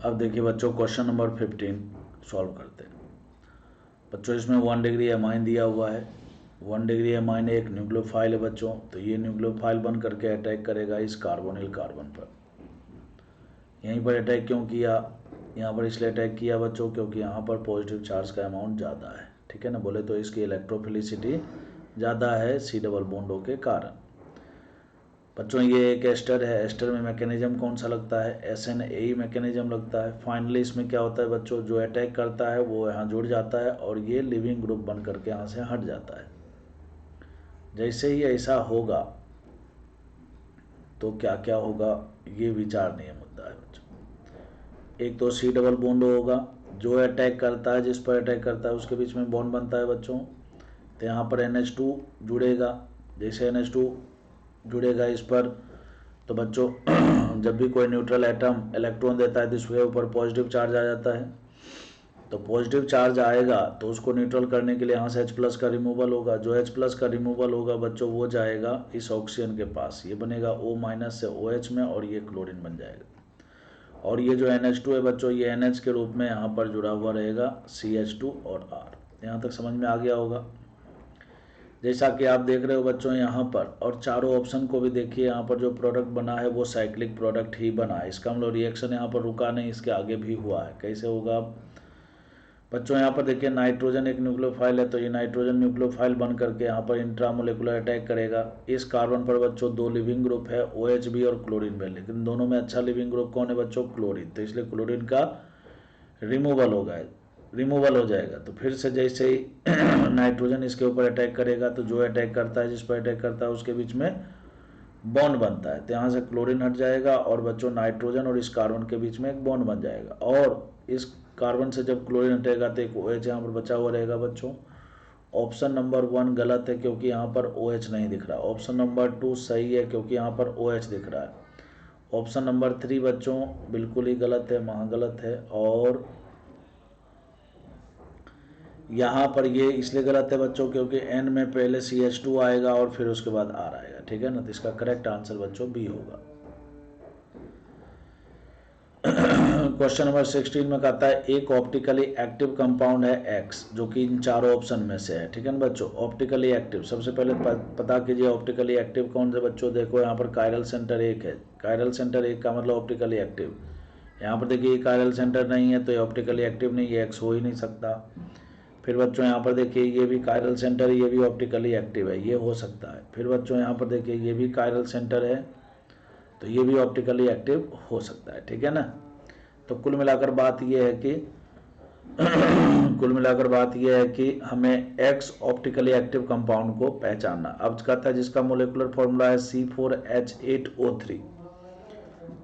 अब देखिए बच्चों क्वेश्चन नंबर 15 सॉल्व करते हैं। बच्चों इसमें 1 डिग्री एमाइन दिया हुआ है। 1 डिग्री एमाइन एक न्यूक्लियोफाइल है बच्चों, तो ये न्यूक्लियोफाइल बन करके अटैक करेगा इस कार्बोनिल कार्बन पर। यहीं पर अटैक क्यों किया, यहाँ पर इसलिए अटैक किया बच्चों क्योंकि यहाँ पर पॉजिटिव चार्ज का अमाउंट ज़्यादा है, ठीक है ना। बोले तो इसकी इलेक्ट्रोफिलिसिटी ज़्यादा है सी डबल बॉन्डों के कारण। बच्चों ये एक एस्टर है, एस्टर में मैकेनिज्म कौन सा लगता है, SN मैकेनिज्म लगता है। फाइनली इसमें क्या होता है बच्चों, जो अटैक करता है वो यहाँ जुड़ जाता है और ये लिविंग ग्रुप बन करके यहाँ से हट जाता है। जैसे ही ऐसा होगा तो क्या क्या होगा ये विचारणीय मुद्दा है बच्चों। एक तो सी डबल बॉन्ड होगा, जो अटैक करता है जिस पर अटैक करता है उसके बीच में बॉन्ड बनता है बच्चों, तो यहाँ पर NH2 जुड़ेगा। जैसे NH2 जुड़ेगा इस पर तो बच्चों जब भी कोई न्यूट्रल एटम इलेक्ट्रॉन देता है तो इसके ऊपर पॉजिटिव चार्ज आ जाता है। तो पॉजिटिव चार्ज आएगा तो उसको न्यूट्रल करने के लिए यहाँ से H+ का रिमूवल होगा। जो H+ का रिमूवल होगा बच्चों वो जाएगा इस ऑक्सीजन के पास, ये बनेगा O- से OH में और ये क्लोरीन बन जाएगा। और ये जो NH2 है बच्चों ये NH के रूप में यहाँ पर जुड़ा हुआ रहेगा CH2 और R। यहाँ तक समझ में आ गया होगा। जैसा कि आप देख रहे हो बच्चों यहाँ पर, और चारों ऑप्शन को भी देखिए, यहाँ पर जो प्रोडक्ट बना है वो साइक्लिक प्रोडक्ट ही बना है। इसका मतलब रिएक्शन यहाँ पर रुका नहीं, इसके आगे भी हुआ है। कैसे होगा बच्चों, यहाँ पर देखिए नाइट्रोजन एक न्यूक्लियोफाइल है, तो ये नाइट्रोजन न्यूक्लियोफाइल बन करके यहाँ पर इंट्रामोलेकुलर अटैक करेगा। इस कार्बन पर बच्चों 2 लिविंग ग्रुप है, OH भी और क्लोरीन भी, लेकिन दोनों में अच्छा लिविंग ग्रुप कौन है बच्चों, क्लोरीन। तो इसलिए क्लोरीन का रिमूवल हो जाएगा। तो फिर से जैसे ही नाइट्रोजन इसके ऊपर अटैक करेगा तो जो अटैक करता है जिस पर अटैक करता है उसके बीच में बॉन्ड बनता है, तो यहाँ से क्लोरीन हट जाएगा और बच्चों नाइट्रोजन और इस कार्बन के बीच में एक बॉन्ड बन जाएगा। और इस कार्बन से जब क्लोरीन हटेगा तो एक OH यहाँ पर बचा हुआ रहेगा बच्चों। ऑप्शन नंबर 1 गलत है क्योंकि यहाँ पर OH नहीं दिख रहा। ऑप्शन नंबर 2 सही है क्योंकि यहाँ पर OH दिख रहा है। ऑप्शन नंबर 3 बच्चों बिल्कुल ही गलत है, महागलत है। और यहाँ पर ये इसलिए गलत है बच्चों क्योंकि N में पहले CH2 आएगा और फिर उसके बाद R आएगा, ठीक है ना। तो इसका करेक्ट आंसर बच्चों B होगा। क्वेश्चन नंबर 16 में कहता है एक ऑप्टिकली एक्टिव कंपाउंड है X जो कि इन चारों ऑप्शन में से है, ठीक है ना बच्चों। ऑप्टिकली एक्टिव सबसे पहले पता कीजिए ऑप्टिकली एक्टिव कौन से बच्चों। देखो यहाँ पर कायरल सेंटर 1 है, कायरल सेंटर 1 का मतलब ऑप्टिकली एक्टिव। यहाँ पर देखिए कायरल सेंटर नहीं है तो ये ऑप्टिकली एक्टिव नहीं, ये X हो ही नहीं सकता। फिर बच्चों यहाँ पर देखिए ये भी कायरल सेंटर है, ये भी ऑप्टिकली एक्टिव है, ये हो सकता है। फिर बच्चों यहाँ पर देखिए ये भी कायरल सेंटर है तो ये भी ऑप्टिकली एक्टिव हो सकता है, ठीक है ना। तो कुल मिलाकर बात ये है कि हमें X ऑप्टिकली एक्टिव कंपाउंड को पहचानना। अब कहता है जिसका मोलिकुलर फॉर्मूला है C4H8O3।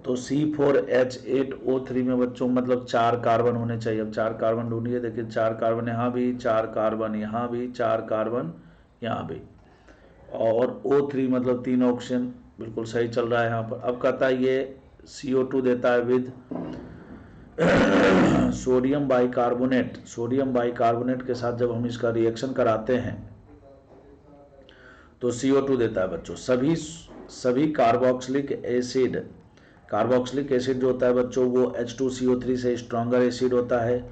तो C4H8O3 में बच्चों मतलब 4 कार्बन होने चाहिए। अब 4 कार्बन ढूंढिए, देखिए 4 कार्बन यहाँ भी, 4 कार्बन यहाँ भी, 4 कार्बन यहाँ भी, और O3 मतलब 3 ऑक्सीजन, बिल्कुल सही चल रहा है यहाँ पर। अब कहता है ये CO2 देता है with sodium bicarbonate. Sodium bicarbonate के साथ जब हम इसका रिएक्शन कराते हैं तो CO2 देता है बच्चों। सभी कार्बोक्सिलिक एसिड जो होता है बच्चों वो H2CO3 से स्ट्रॉन्गर एसिड होता है।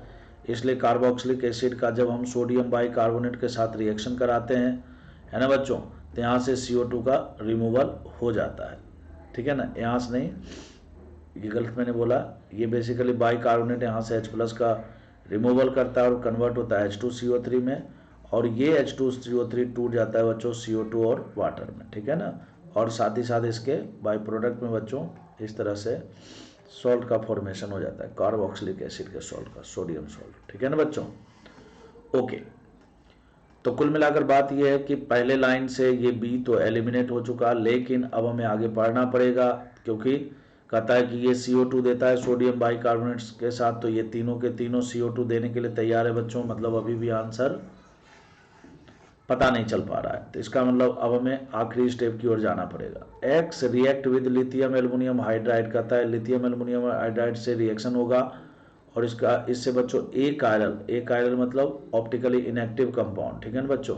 इसलिए कार्बोक्सिलिक एसिड का जब हम सोडियम बाइकार्बोनेट के साथ रिएक्शन कराते हैं, है ना बच्चों, तो यहाँ से CO2 का रिमूवल हो जाता है, ठीक है ना। यहाँ से नहीं, ये गलत मैंने बोला, ये बेसिकली बाइकार्बोनेट यहाँ से H+ का रिमूवल करता है और कन्वर्ट होता है H2CO3 में, और ये H2CO3 टूट जाता है बच्चों CO2 और वाटर में, ठीक है ना। और साथ ही साथ इसके बाई प्रोडक्ट में बच्चों इस तरह से सॉल्ट का फॉर्मेशन हो जाता है, कार्बोक्सिलिक एसिड के सॉल्ट का, सोडियम सॉल्ट, ठीक है ना बच्चों। ओके, तो कुल मिलाकर बात यह है कि पहले लाइन से ये B तो एलिमिनेट हो चुका, लेकिन अब हमें आगे पढ़ना पड़ेगा क्योंकि कहता है कि ये CO2 देता है सोडियम बाइकार्बोनेट के साथ, तो ये तीनों के तीनों CO2 देने के लिए तैयार है बच्चों। मतलब अभी भी आंसर पता नहीं चल पा रहा है, तो इसका मतलब अब हमें आखिरी स्टेप की ओर जाना पड़ेगा। X react with lithium aluminium hydride, कहता है लिथियम एल्युमिनियम हाइड्राइड से रिएक्शन होगा और इससे बच्चों ए कायरल मतलब ऑप्टिकली इनएक्टिव कंपाउंड, ठीक है ना बच्चों।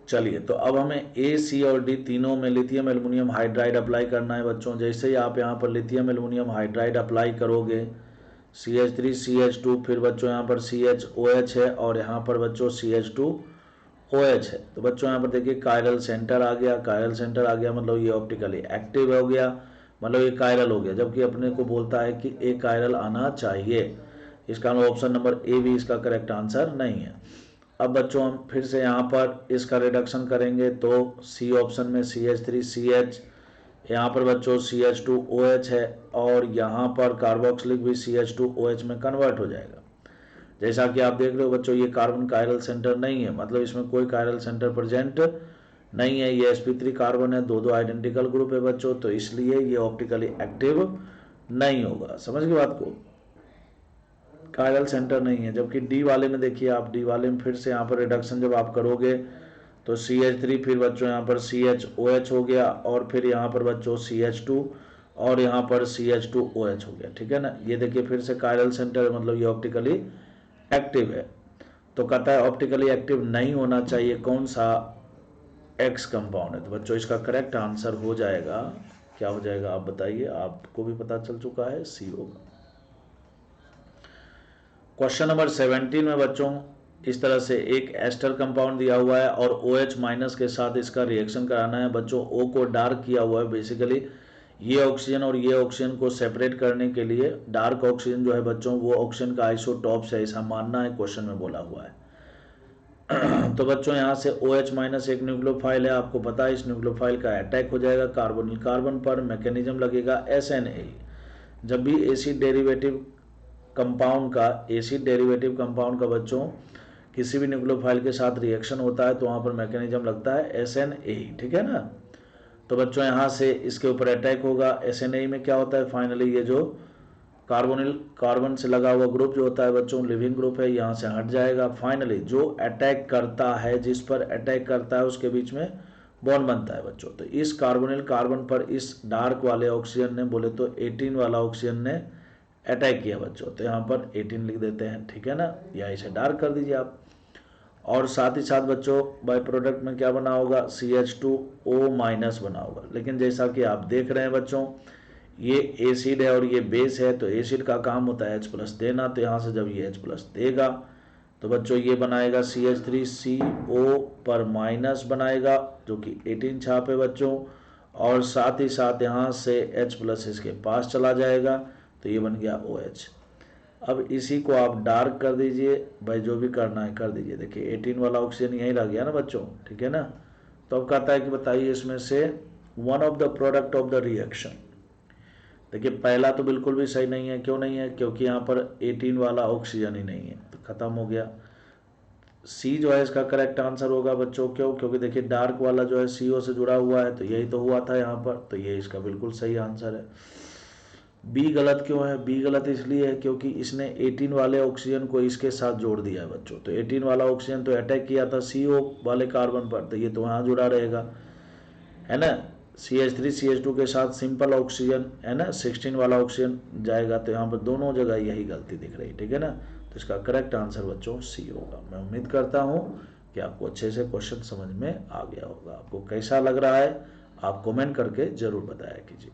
चलिए, तो अब हमें ए, सी और डी तीनों में लिथियम एल्युमिनियम हाइड्राइड अप्लाई करना है बच्चों। जैसे ही आप यहाँ पर लिथियम एल्युमिनियम हाइड्राइड अप्लाई करोगे, CH3 CH2, फिर बच्चों यहाँ पर CHOH है और यहाँ पर बच्चों CH2OH है। तो बच्चों यहाँ पर देखिए कायरल सेंटर आ गया, कायरल सेंटर आ गया मतलब ये ऑप्टिकली एक्टिव हो गया, मतलब ये कायरल हो गया, जबकि अपने को बोलता है कि एक कायरल आना चाहिए। इसका ऑप्शन नंबर ए भी इसका करेक्ट आंसर नहीं है। अब बच्चों हम फिर से यहाँ पर इसका रिडक्शन करेंगे तो सी ऑप्शन में CH3CH, यहाँ पर बच्चों CH2OH है और यहाँ पर कार्बोक्सिलिक भी CH2OH में कन्वर्ट हो जाएगा। जैसा कि आप देख रहे हो बच्चों, ये कार्बन कायरल सेंटर नहीं है, मतलब इसमें कोई कायरल सेंटर प्रेजेंट नहीं है। ये sp3 कार्बन है, दो आइडेंटिकल ग्रुप है बच्चों, तो इसलिए ये ऑप्टिकली एक्टिव नहीं होगा। समझ गए बात को, कायरल सेंटर नहीं है। जबकि डी वाले में देखिए आप, डी वाले में फिर से यहाँ पर रिडक्शन जब आप करोगे तो CH3 फिर बच्चों यहाँ पर CHOH हो गया और फिर यहाँ पर बच्चों CH2 और यहाँ पर CH2OH हो गया, ठीक है ना। ये देखिए फिर से कायरल सेंटर, मतलब ये ऑप्टिकली एक्टिव है। तो कहता है ऑप्टिकली एक्टिव नहीं होना चाहिए कौन सा एक्स कंपाउंड है। तो बच्चों इसका करेक्ट आंसर हो जाएगा, क्या हो जाएगा आप बताइए, आपको भी पता चल चुका है, सी होगा। क्वेश्चन नंबर 17 में बच्चों इस तरह से एक एस्टर कंपाउंड दिया हुआ है और OH माइनस के साथ इसका रिएक्शन कराना है बच्चों। O को डार्क किया हुआ है, बेसिकली ये ऑक्सीजन और ये ऑक्सीजन को सेपरेट करने के लिए डार्क ऑक्सीजन जो है बच्चों वो ऑक्सीजन का आइसोटॉप है, ऐसा मानना है, क्वेश्चन में बोला हुआ है। तो बच्चों यहाँ से OH माइनस एक न्यूक्लियोफाइल है, आपको पता है इस न्यूक्लियोफाइल का अटैक हो जाएगा कार्बोनिल कार्बन पर, मैकेनिज्म लगेगा SNA। जब भी एसिड डेरिवेटिव कंपाउंड का बच्चों किसी भी न्यूक्लियोफाइल के साथ रिएक्शन होता है तो वहाँ पर मैकेनिज्म लगता है SNA, ठीक है ना। तो बच्चों यहाँ से इसके ऊपर अटैक होगा। SNA में क्या होता है, फाइनली ये जो कार्बोनिल कार्बन से लगा हुआ ग्रुप जो होता है बच्चों लिविंग ग्रुप है, यहाँ से हट जाएगा। फाइनली जो अटैक करता है, जिस पर अटैक करता है उसके बीच में बॉन्ड बनता है बच्चों। तो इस कार्बोनिल कार्बन पर इस डार्क वाले ऑक्सीजन ने, बोले तो 18 वाला ऑक्सीजन ने अटैक किया बच्चों। तो यहाँ पर 18 लिख देते हैं, ठीक है ना, या इसे डार्क कर दीजिए आप। और साथ ही साथ बच्चों बाय प्रोडक्ट में क्या बना होगा, CH2O माइनस बना होगा। लेकिन जैसा कि आप देख रहे हैं बच्चों, ये एसिड है और ये बेस है, तो एसिड का काम होता है H+ देना। तो यहाँ से जब ये H+ देगा तो बच्चों ये बनाएगा CH3CO पर माइनस बनाएगा, जो कि 18 छाप है बच्चों। और साथ ही साथ यहाँ से H+ इसके पास चला जाएगा, तो ये बन गया OH। अब इसी को आप डार्क कर दीजिए, भाई जो भी करना है कर दीजिए। देखिए 18 वाला ऑक्सीजन यहीं रह गया ना बच्चों, ठीक है ना। तो अब कहता है कि बताइए इसमें से one of the product of the reaction. देखिए पहला तो बिल्कुल भी सही नहीं है, क्यों नहीं है, क्योंकि यहाँ पर 18 वाला ऑक्सीजन ही नहीं है, तो खत्म हो गया। सी जो है इसका करेक्ट आंसर होगा बच्चों, क्यों, क्योंकि देखिए डार्क वाला जो है CO से जुड़ा हुआ है, तो यही तो हुआ था यहाँ पर, तो ये इसका बिल्कुल सही आंसर है। बी गलत क्यों है, बी गलत इसलिए है क्योंकि इसने 18 वाले ऑक्सीजन को इसके साथ जोड़ दिया है बच्चों। तो 18 वाला ऑक्सीजन तो अटैक किया था CO वाले कार्बन पर, तो ये तो वहाँ जुड़ा रहेगा, है ना। CH3 CH2 के साथ सिंपल ऑक्सीजन है ना, 16 वाला ऑक्सीजन जाएगा, तो यहाँ पर दोनों जगह यही गलती दिख रही, ठीक है ना। तो इसका करेक्ट आंसर बच्चों सी होगा। मैं उम्मीद करता हूँ कि आपको अच्छे से क्वेश्चन समझ में आ गया होगा। आपको कैसा लग रहा है आप कमेंट करके ज़रूर बताया कीजिए।